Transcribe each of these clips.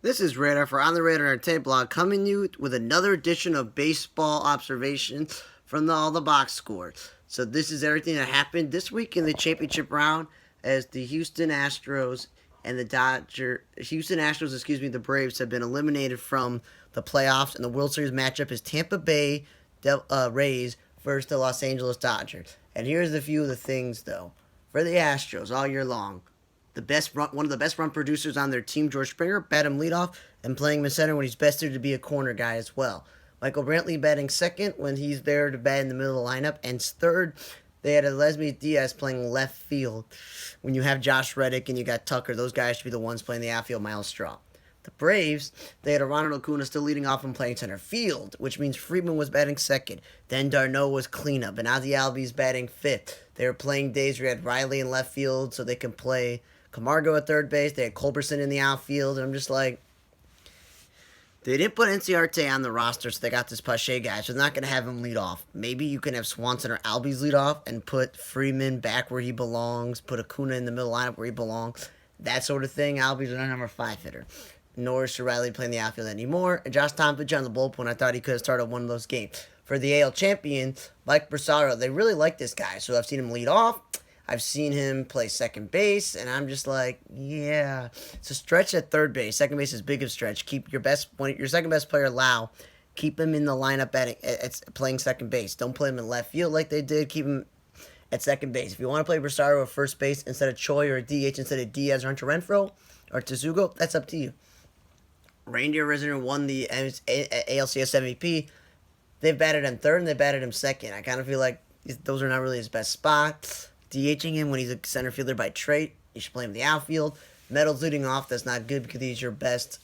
This is Radar for On the Radar Entertainment Blog, coming to you with another edition of baseball observations from all the box score. So this is everything that happened this week in the championship round as the Houston Astros, the Braves have been eliminated from the playoffs, and the World Series matchup is Tampa Bay Rays versus the Los Angeles Dodgers. And here's a few of the things, though. For the Astros all year long, one of the best run producers on their team, George Springer, bat him leadoff and playing him in center when he's best there to be a corner guy as well. Michael Brantley batting second when he's there to bat in the middle of the lineup. And third, they had Leslie Diaz playing left field. When you have Josh Reddick and you got Tucker, those guys should be the ones playing the outfield, Miles Straw. The Braves, they had Ronald Acuna still leading off and playing center field, which means Friedman was batting second. Then d'Arnaud was cleanup, and Ozzie Albies batting fifth. They were playing days where you had Riley in left field so they could play Camargo at third base. They had Culberson in the outfield. And I'm just like, they didn't put Enciarte on the roster, so they got this Pache guy. So they're not going to have him lead off. Maybe you can have Swanson or Albies lead off and put Freeman back where he belongs. Put Acuna in the middle lineup where he belongs. That sort of thing. Albies is our number 5 hitter. Nor should Riley play in the outfield anymore. And Josh Tomlin on the bullpen, I thought he could have started one of those games. For the AL champion, Mike Brasaro, they really like this guy. So I've seen him lead off. I've seen him play second base, and I'm just like, yeah. It's a stretch at third base. Second base is big of stretch. Keep your second best player, Lau, keep him in the lineup at playing second base. Don't play him in left field like they did. Keep him at second base. If you want to play Brasaro at first base instead of Choi or a DH instead of Diaz or Hunter Renfroe or Tezugo, that's up to you. Reindeer Resident won the ALCS MVP. They've batted him third and they batted him second. I kind of feel like those are not really his best spots. DHing him when he's a center fielder by trait. You should play him in the outfield. Meadows leading off, that's not good because he's your best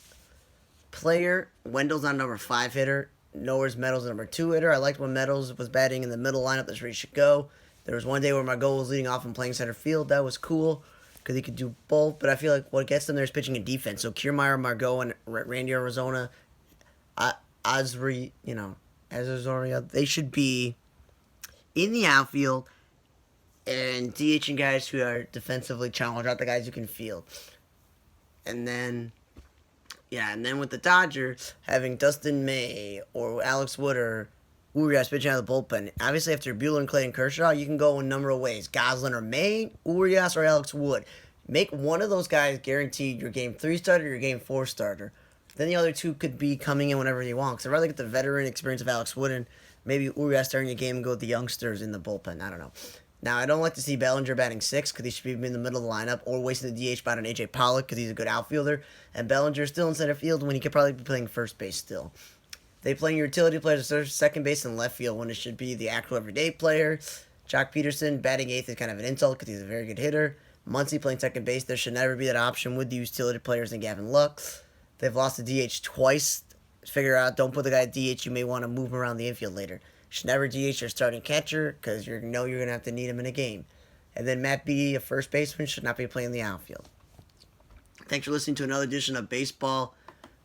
player. Wendell's not number 5 hitter. Nowhere's Meadows number 2 hitter. I liked when Meadows was batting in the middle lineup. That's where he should go. There was one day where Margot was leading off and playing center field. That was cool because he could do both. But I feel like what gets them there is pitching and defense. So Kiermaier, Margot, and Randy Arizona, Azoria, they should be in the outfield and DHing guys who are defensively challenged, not the guys who can field. And then with the Dodgers, having Dustin May or Alex Wood or Urias pitching out of the bullpen. Obviously, after Buehler and Clayton Kershaw, you can go a number of ways. Goslin or May, Urias or Alex Wood. Make one of those guys guaranteed your Game 3 starter or your Game 4 starter. Then the other two could be coming in whenever you want. Because I'd rather get the veteran experience of Alex Wood and maybe Urias starting a game and go with the youngsters in the bullpen. I don't know. Now, I don't like to see Bellinger batting 6 because he should be in the middle of the lineup or wasting the DH spot on A.J. Pollock because he's a good outfielder. And Bellinger's still in center field when he could probably be playing first base still. They playing your utility players at second base and left field when it should be the actual everyday player. Jock Peterson batting 8th is kind of an insult because he's a very good hitter. Muncy playing second base. There should never be that option with the utility players and Gavin Lux. They've lost the DH twice. Figure out, don't put the guy at DH. You may want to move him around the infield later. Should never DH your starting catcher because you're going to have to need him in a game. And then Matt Beattie, a first baseman, should not be playing the outfield. Thanks for listening to another edition of Baseball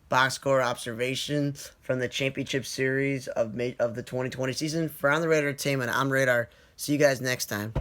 Box Score Observations from the Championship Series of the 2020 season. For On the Radar Entertainment, I'm Radar. See you guys next time.